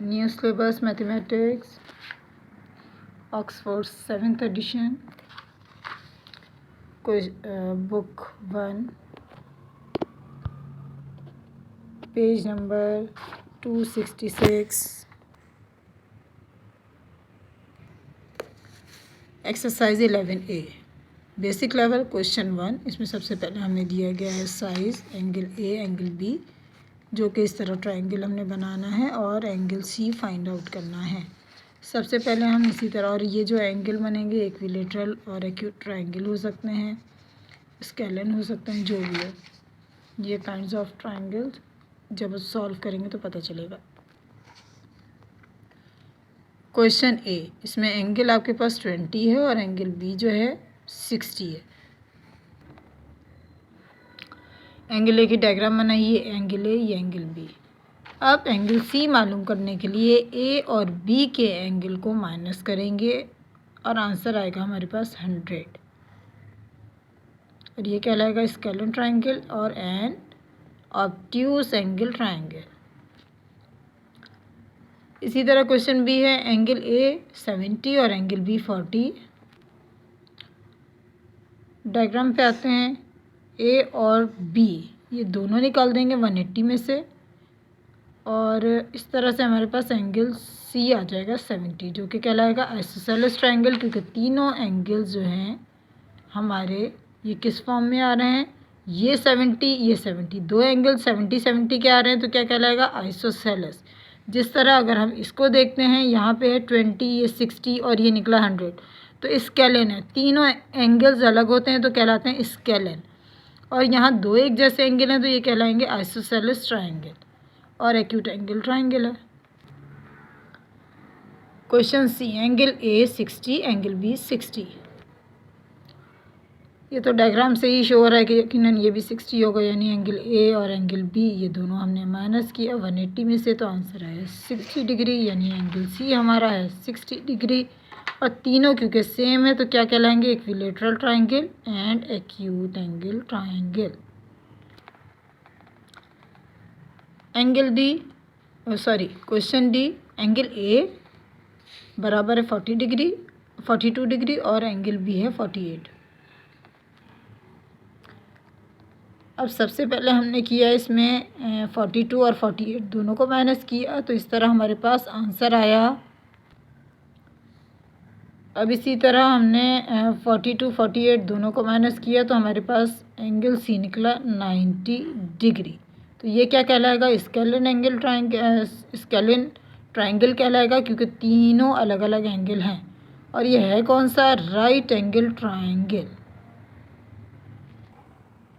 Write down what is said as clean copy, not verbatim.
New syllabus mathematics Oxford 7th edition book 1 page number 266 exercise 11A basic level question 1। इसमें सबसे पहले हमें दिया गया है size angle A angle B, जो कि इस तरह ट्रायंगल हमने बनाना है और एंगल सी फाइंड आउट करना है। सबसे पहले हम इसी तरह, और ये जो एंगल बनेंगे इक्विलेटरल और एक्यूट ट्रायंगल हो सकते हैं, स्केलन हो सकते हैं, जो भी है ये काइंड्स ऑफ ट्रायंगल्स जब सॉल्व करेंगे तो पता चलेगा। क्वेश्चन ए, इसमें एंगल आपके पास 20 है और एंगल बी जो है 60 है। एंगल ए की डायग्राम बनाइए, एंगल ए ये एंगल बी। अब एंगल सी मालूम करने के लिए ए और बी के एंगल को माइनस करेंगे और आंसर आएगा हमारे पास 100, और ये कहलाएगा स्केलन ट्रायंगल और एन ऑब्ट्यूज एंगल ट्रायंगल। इसी तरह क्वेश्चन बी है, एंगल ए 70 और एंगल बी 40। डायग्राम पे आते हैं, ए और बी ये दोनों निकाल देंगे 180 में से, और इस तरह से हमारे पास एंगल सी आ जाएगा 70, जो कि कहलाएगा आइसोसेलेस ट्रायंगल, क्योंकि तीनों एंगल्स जो हैं हमारे ये किस फॉर्म में आ रहे हैं, ये 70 ये 70, दो एंगल 70 70 के आ रहे हैं, तो क्या कहलाएगा आइसोसेलेस। जिस तरह अगर हम इसको देखते हैं, यहाँ पे है 20 ये 60 और ये निकला 100, तो स्केलन है। तीनों एंगल्स अलग होते हैं तो कहलाते हैं स्केलन, और यहाँ दो एक जैसे एंगल हैं तो ये कहलाएंगे आइसोसेलेस ट्रायंगल, और एक्यूट एंगल ट्रायंगल है। Question C, angle A 60 angle B 60। ये तो डायग्राम से ही शो हो रहा है कि यकीनन ये भी 60 होगा, यानी एंगल ए और एंगल बी ये दोनों हमने माइनस किया 180 में से, तो आंसर आया 60 डिग्री, यानी एंगल सी हमारा है 60 डिग्री। और तीनों क्योंकि सेम है तो क्या कहलाएंगे equilateral triangle and acute angle triangle. Angle D question D, angle A बराबर है 42 डिग्री और एंगल बी है 48। अब सबसे पहले हमने किया इसमें 42 और 48 दोनों को माइनस किया, तो इस तरह हमारे पास आंसर आया। अब इसी तरह हमने 42 48 दोनों को माइनस किया, तो हमारे पास एंगल सी निकला 90 डिग्री। तो ये क्या कहलाएगा स्केलन ट्रायंगल कहलाएगा, क्योंकि तीनों अलग अलग एंगल हैं, और ये है कौन सा, राइट एंगल ट्रायंगल।